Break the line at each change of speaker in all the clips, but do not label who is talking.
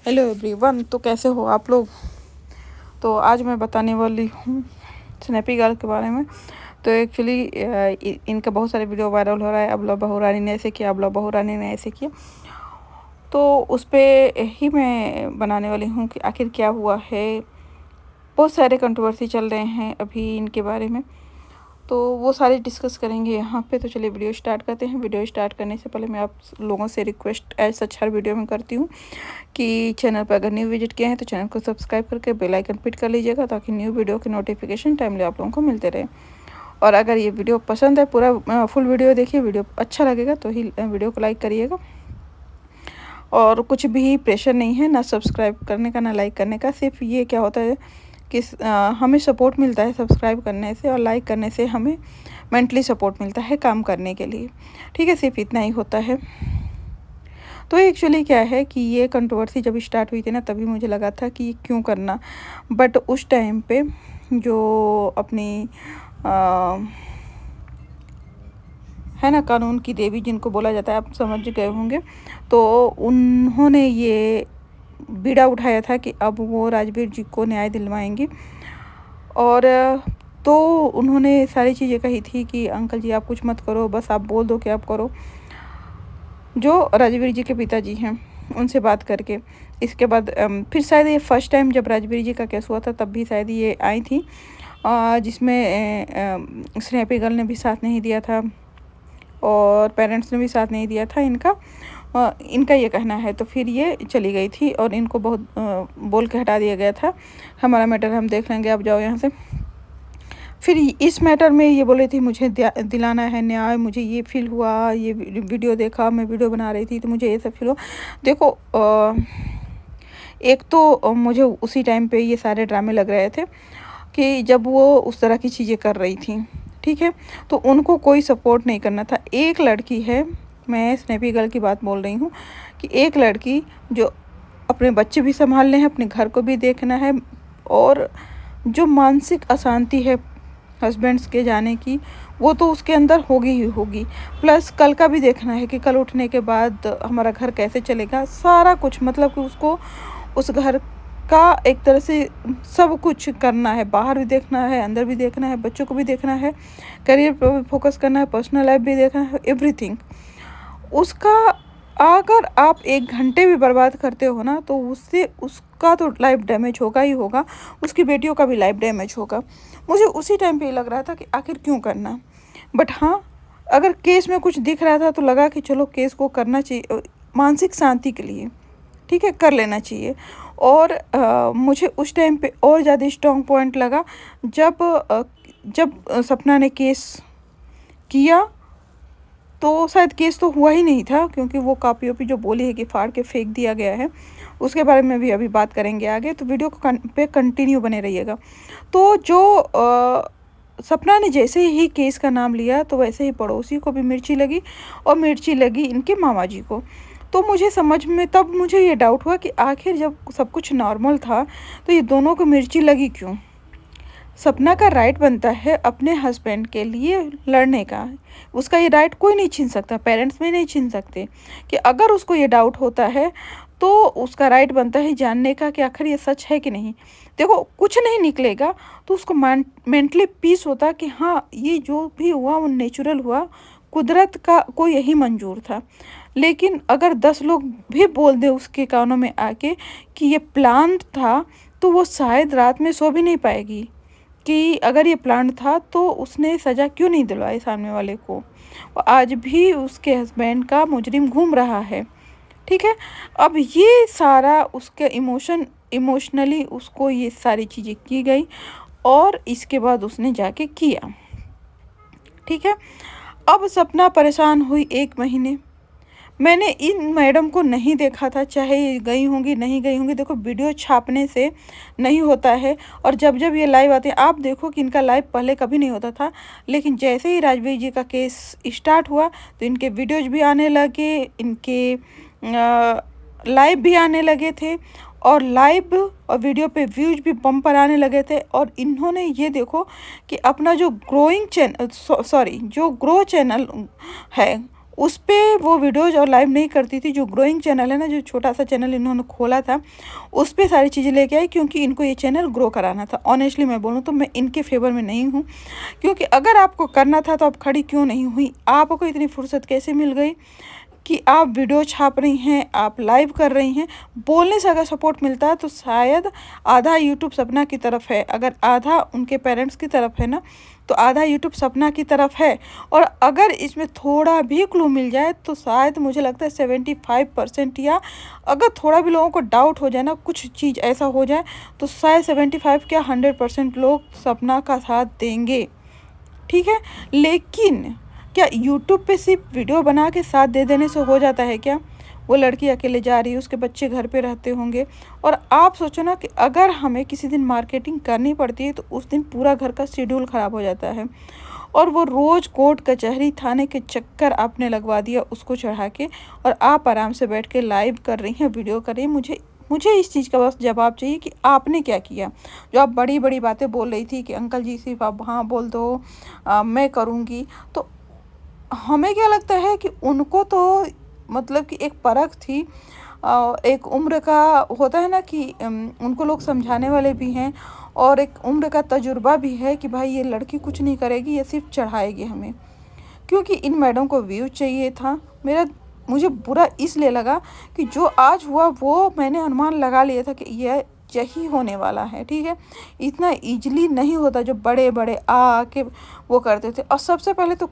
Hello everyone, तो कैसे हो आप लोग। तो आज मैं बताने वाली हूँ स्नैपी गर्ल के बारे में। तो एक्चुअली इनका बहुत सारे वीडियो वायरल हो रहा है। अब बहू रानी ने ऐसे किया, अब बहू रानी ने ऐसे किया। तो उस पर ही मैं बनाने वाली हूँ कि आखिर क्या हुआ है। बहुत सारे कंट्रोवर्सी चल रहे हैं अभी इनके बारे में, तो वो सारे डिस्कस करेंगे यहाँ पे। तो चलिए वीडियो स्टार्ट करते हैं। वीडियो स्टार्ट करने से पहले मैं आप लोगों से रिक्वेस्ट एज सच हर वीडियो में करती हूँ कि चैनल पर अगर न्यू विजिट किए हैं तो चैनल को सब्सक्राइब करके बेल आइकन पिट कर लीजिएगा, ताकि न्यू वीडियो के नोटिफिकेशन टाइमली आप लोगों को मिलते रहे। और अगर ये वीडियो पसंद है, पूरा फुल वीडियो देखिए, वीडियो अच्छा लगेगा तो ही वीडियो को लाइक करिएगा। और कुछ भी प्रेशर नहीं है, ना सब्सक्राइब करने का ना लाइक करने का। सिर्फ ये क्या होता है कि हमें सपोर्ट मिलता है सब्सक्राइब करने से, और लाइक करने से हमें मेंटली सपोर्ट मिलता है काम करने के लिए। ठीक है, सिर्फ इतना ही होता है। तो एक्चुअली क्या है कि ये कंट्रोवर्सी जब स्टार्ट हुई थी ना, तभी मुझे लगा था कि क्यों करना। बट उस टाइम पे जो अपनी है ना कानून की देवी जिनको बोला जाता है, आप समझ गए होंगे, तो उन्होंने ये बीड़ा उठाया था कि अब वो राजवीर जी को न्याय दिलवाएंगी। और तो उन्होंने सारी चीज़ें कही थी कि अंकल जी आप कुछ मत करो, बस आप बोल दो कि आप करो। जो राजवीर जी के पिताजी हैं उनसे बात करके, इसके बाद फिर शायद ये फर्स्ट टाइम जब राजवीर जी का केस हुआ था तब भी शायद ये आई थी, जिसमें स्नैपी गर्ल ने भी साथ नहीं दिया था और पेरेंट्स ने भी साथ नहीं दिया था इनका ये कहना है। तो फिर ये चली गई थी और इनको बहुत बोल के हटा दिया गया था, हमारा मैटर हम देख लेंगे, आप जाओ यहाँ से। फिर इस मैटर में ये बोले थी मुझे दिलाना है न्याय, मुझे ये फील हुआ, ये वीडियो देखा, मैं वीडियो बना रही थी तो मुझे ये सब फील हुआ। देखो एक तो मुझे उसी टाइम पे ये सारे ड्रामे लग रहे थे कि जब वो उस तरह की चीज़ें कर रही थी, ठीक है, तो उनको कोई सपोर्ट नहीं करना था। एक लड़की है, मैं स्नैपी गर्ल की बात बोल रही हूँ, कि एक लड़की जो अपने बच्चे भी संभालने हैं, अपने घर को भी देखना है, और जो मानसिक अशांति है हस्बैंड्स के जाने की, वो तो उसके अंदर होगी ही होगी। प्लस कल का भी देखना है कि कल उठने के बाद हमारा घर कैसे चलेगा, सारा कुछ, मतलब कि उसको उस घर का एक तरह से सब कुछ करना है, बाहर भी देखना है, अंदर भी देखना है, बच्चों को भी देखना है, करियर पर भी फोकस करना है, पर्सनल लाइफ भी देखना है, एवरीथिंग उसका। अगर आप 1 घंटे भी बर्बाद करते हो ना, तो उससे उसका तो लाइफ डैमेज होगा ही होगा, उसकी बेटियों का भी लाइफ डैमेज होगा। मुझे उसी टाइम पे ये लग रहा था कि आखिर क्यों करना। बट हाँ, अगर केस में कुछ दिख रहा था तो लगा कि चलो केस को करना चाहिए, मानसिक शांति के लिए, ठीक है, कर लेना चाहिए। और मुझे उस टाइम पे और ज़्यादा स्ट्रॉन्ग पॉइंट लगा जब सपना ने केस किया। तो शायद केस तो हुआ ही नहीं था, क्योंकि वो कॉपी वॉपी जो बोली है कि फाड़ के फेंक दिया गया है, उसके बारे में भी अभी बात करेंगे आगे। तो वीडियो को पे कंटिन्यू बने रहिएगा। तो जो सपना ने जैसे ही केस का नाम लिया, तो वैसे ही पड़ोसी को भी मिर्ची लगी, और मिर्ची लगी इनके मामा जी को। तो मुझे समझ में तब मुझे ये डाउट हुआ कि आखिर जब सब कुछ नॉर्मल था तो ये दोनों को मिर्ची लगी क्यों। सपना का राइट बनता है अपने हस्बैंड के लिए लड़ने का, उसका ये राइट कोई नहीं छीन सकता, पेरेंट्स भी नहीं छीन सकते। कि अगर उसको ये डाउट होता है तो उसका राइट बनता है जानने का कि आखिर ये सच है कि नहीं। देखो कुछ नहीं निकलेगा तो उसको मेंटली पीस होता कि हाँ ये जो भी हुआ वो नेचुरल हुआ, कुदरत का को यही मंजूर था। लेकिन अगर 10 लोग भी बोल दे उसके कानों में आके कि ये प्लान था, तो वो शायद रात में सो भी नहीं पाएगी कि अगर ये प्लान था तो उसने सज़ा क्यों नहीं दिलवाई सामने वाले को। और आज भी उसके हस्बैंड का मुजरिम घूम रहा है, ठीक है। अब ये सारा उसके इमोशनली उसको ये सारी चीज़ें की गई, और इसके बाद उसने जाके किया, ठीक है। अब सपना परेशान हुई 1 महीने। मैंने इन मैडम को नहीं देखा था, चाहे ये गई होंगी नहीं गई होंगी, देखो वीडियो छापने से नहीं होता है। और जब जब ये लाइव आते हैं, आप देखो कि इनका लाइव पहले कभी नहीं होता था, लेकिन जैसे ही राजवीर जी का केस स्टार्ट हुआ तो इनके वीडियोज भी आने लगे, इनके लाइव भी आने लगे थे, और लाइव और वीडियो पे व्यूज भी बम्पर आने लगे थे। और इन्होंने ये देखो कि अपना जो ग्रोइंग चैनल जो ग्रो चैनल है उस पे वो वीडियोज़ और लाइव नहीं करती थी। जो ग्रोइंग चैनल है ना, जो छोटा-सा चैनल इन्होंने खोला था, उस पे सारी चीज़ें लेके आई, क्योंकि इनको ये चैनल ग्रो कराना था। ऑनेस्टली मैं बोलूँ तो मैं इनके फ़ेवर में नहीं हूँ, क्योंकि अगर आपको करना था तो आप खड़ी क्यों नहीं हुई? आपको इतनी फुर्सत कैसे मिल गई कि आप वीडियो छाप रही हैं, आप लाइव कर रही हैं? बोलने से अगर सपोर्ट मिलता है तो शायद आधा यूट्यूब सपना की तरफ है, अगर आधा उनके पेरेंट्स की तरफ है ना, तो आधा यूट्यूब सपना की तरफ है। और अगर इसमें थोड़ा भी क्लू मिल जाए तो शायद मुझे लगता है 75%, या अगर थोड़ा भी लोगों को डाउट हो जाए ना, कुछ चीज़ ऐसा हो जाए, तो शायद 75 क्या 100% लोग सपना का साथ देंगे, ठीक है? लेकिन क्या यूट्यूब पे सिर्फ वीडियो बना के साथ दे देने से हो जाता है क्या? वो लड़की अकेले जा रही है, उसके बच्चे घर पे रहते होंगे, और आप सोचो ना कि अगर हमें किसी दिन मार्केटिंग करनी पड़ती है तो उस दिन पूरा घर का शेड्यूल ख़राब हो जाता है, और वो रोज़ कोर्ट कचहरी थाने के चक्कर आपने लगवा दिया उसको चढ़ा के, और आप आराम से बैठ के लाइव कर रही हैं, वीडियो कर रही हैं। मुझे इस चीज़ का बस जवाब चाहिए कि आपने क्या किया? जो आप बड़ी-बड़ी बातें बोल रही थी कि अंकल जी सिर्फ़ आप हाँ बोल दो, मैं करूँगी। तो हमें क्या लगता है कि उनको तो मतलब कि एक परख थी, एक उम्र का होता है ना कि उनको लोग समझाने वाले भी हैं, और एक उम्र का तजुर्बा भी है कि भाई ये लड़की कुछ नहीं करेगी, ये सिर्फ चढ़ाएगी हमें, क्योंकि इन मैडम को व्यू चाहिए था। मुझे बुरा इसलिए लगा कि जो आज हुआ वो मैंने अनुमान लगा लिया था कि यही होने वाला है, ठीक है? इतना ईज़िली नहीं होता जो बड़े-बड़े के वो करते थे। और सबसे पहले तो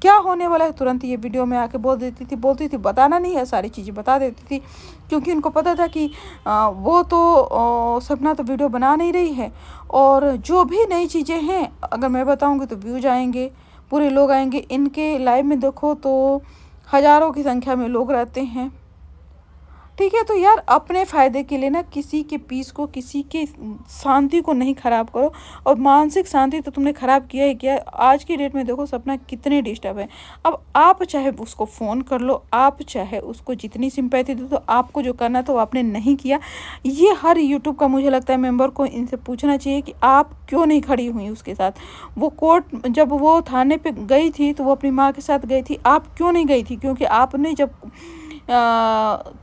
क्या होने वाला है तुरंत ये वीडियो में आके बोलती थी, बताना नहीं है, सारी चीज़ें बता देती थी, क्योंकि उनको पता था कि वो तो सपना तो वीडियो बना नहीं रही है, और जो भी नई चीज़ें हैं अगर मैं बताऊँगी तो व्यूज़ आएँगे, पूरे लोग आएँगे। इनके लाइव में देखो तो हज़ारों की संख्या में लोग रहते हैं, ठीक है? तो यार अपने फ़ायदे के लिए ना किसी के पीस को, किसी के शांति को नहीं ख़राब करो, और मानसिक शांति तो तुमने ख़राब किया ही किया। आज की डेट में देखो सपना कितने डिस्टर्ब है। अब आप चाहे उसको फ़ोन कर लो, आप चाहे उसको जितनी सिंपैथी दो, तो आपको जो करना था वो आपने नहीं किया। ये हर यूट्यूब का मुझे लगता है मेंबर को इनसे पूछना चाहिए कि आप क्यों नहीं खड़ी हुई उसके साथ? वो कोर्ट जब वो थाने पे गई थी तो वो अपनी माँ के साथ गई थी, आप क्यों नहीं गई थी? क्योंकि आपने जब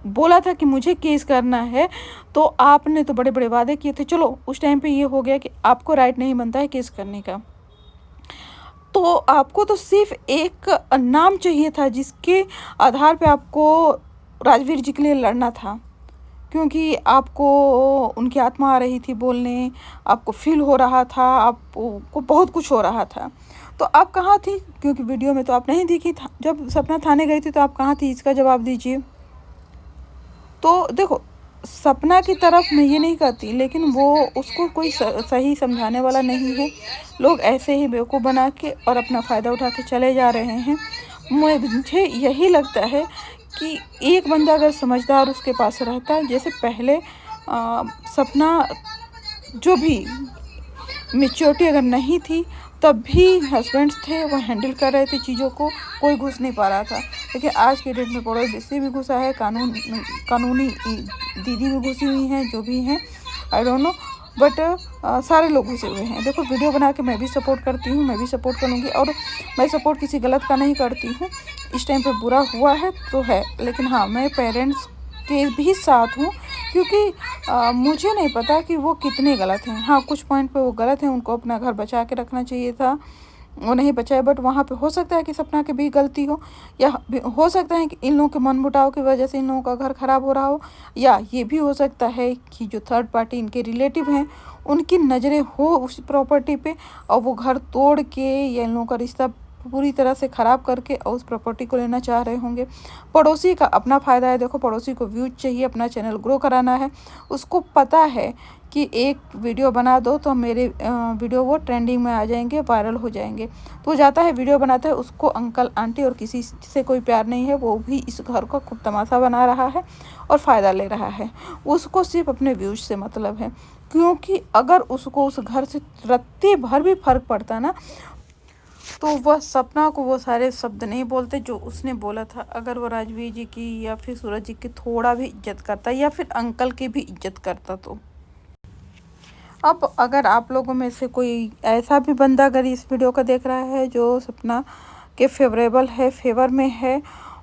बोला था कि मुझे केस करना है, तो आपने तो बड़े-बड़े वादे किए थे। चलो उस टाइम पे ये हो गया कि आपको राइट नहीं बनता है केस करने का। तो आपको तो सिर्फ़ एक नाम चाहिए था जिसके आधार पे आपको राजवीर जी के लिए लड़ना था। क्योंकि आपको उनकी आत्मा आ रही थी बोलने, आपको फ़ील हो रहा था, आपको बहुत कुछ हो रहा था। तो आप कहाँ थी? क्योंकि वीडियो में तो आप नहीं दिखी था। जब सपना थाने गई थी तो आप कहाँ थी? इसका जवाब दीजिए। तो देखो, सपना की तरफ मैं ये नहीं कहती, लेकिन वो उसको कोई सही समझाने वाला नहीं है। लोग ऐसे ही बेवकूफ़ बना के और अपना फ़ायदा उठा के चले जा रहे हैं। मुझे यही लगता है कि एक बंदा अगर समझदार उसके पास रहता, जैसे पहले सपना जो भी मैच्योरिटी अगर नहीं थी, तब भी हस्बैंड्स थे वो हैंडल कर रहे थे चीज़ों को, कोई घुस नहीं पा रहा था। लेकिन आज के डेट में पड़ोसी भी घुसा है, कानूनी दीदी भी घुसी हुई हैं, जो भी हैं आई डोंट नो, बट सारे लोग घुसे हुए हैं। देखो वीडियो बना के मैं भी सपोर्ट करती हूँ, मैं भी सपोर्ट करूँगी, और मैं सपोर्ट किसी गलत का नहीं करती हूँ। इस टाइम पे बुरा हुआ है तो है, लेकिन हाँ मैं पेरेंट्स के भी साथ हूँ, क्योंकि मुझे नहीं पता कि वो कितने गलत हैं। हाँ कुछ पॉइंट पे वो गलत हैं, उनको अपना घर बचा के रखना चाहिए था, वो नहीं बचाए। बट वहाँ पे हो सकता है कि सपना की भी गलती हो, या हो सकता है कि इन लोगों के मनमुटाव की वजह से इन लोगों का घर ख़राब हो रहा हो, या ये भी हो सकता है कि जो थर्ड पार्टी इनके रिलेटिव हैं उनकी नज़रें हो उस प्रॉपर्टी पे, और वो घर तोड़ के या इन लोगों का रिश्ता पूरी तरह से ख़राब करके और उस प्रॉपर्टी को लेना चाह रहे होंगे। पड़ोसी का अपना फ़ायदा है, देखो पड़ोसी को व्यूज चाहिए, अपना चैनल ग्रो कराना है, उसको पता है कि एक वीडियो बना दो तो मेरे वीडियो वो ट्रेंडिंग में आ जाएंगे, वायरल हो जाएंगे। तो वो जाता है वीडियो बनाता है, उसको अंकल आंटी और किसी से कोई प्यार नहीं है, वो भी इस घर का खूब तमाशा बना रहा है और फ़ायदा ले रहा है। उसको सिर्फ अपने व्यूज से मतलब है, क्योंकि अगर उसको उस घर से रत्ती भर भी फ़र्क पड़ता ना, तो वह सपना को वो सारे शब्द नहीं बोलते जो उसने बोला था। अगर वो राजवीर जी की या फिर सूरज जी की थोड़ा भी इज्जत करता, या फिर अंकल की भी इज्जत करता। तो अब अगर आप लोगों में से कोई ऐसा भी बंदा अगर इस वीडियो को देख रहा है जो सपना के फेवरेबल है, फेवर में है,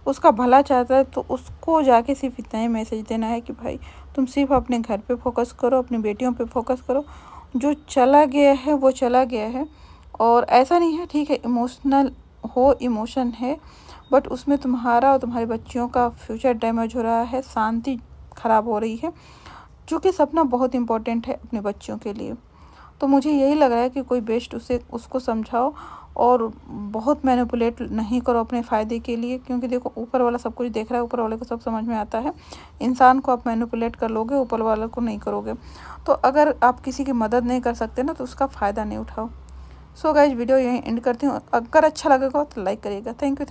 उसका भला चाहता है, तो उसको जाके सिर्फ इतना ही मैसेज देना है कि भाई तुम सिर्फ अपने घर पे फोकस करो, अपनी बेटियों पे फोकस करो। जो चला गया है वो चला गया है, और ऐसा नहीं है, ठीक है इमोशनल हो, इमोशन है, बट उसमें तुम्हारा और तुम्हारे बच्चियों का फ्यूचर डैमेज हो रहा है, शांति खराब हो रही है, जो कि सपना बहुत इम्पोर्टेंट है अपने बच्चों के लिए। तो मुझे यही लग रहा है कि कोई बेस्ट उसको समझाओ, और बहुत मैनिपुलेट नहीं करो अपने फ़ायदे के लिए, क्योंकि देखो ऊपर वाला सब कुछ देख रहा है, ऊपर वाले को सब समझ में आता है। इंसान को आप मैनिपुलेट कर लोगे, ऊपर वाले को नहीं करोगे। तो अगर आप किसी की मदद नहीं कर सकते ना, तो उसका फ़ायदा नहीं उठाओ। सो गाइज, वीडियो यहीं एंड करती हूँ। अगर अच्छा लगेगा तो लाइक करिएगा। Thank you.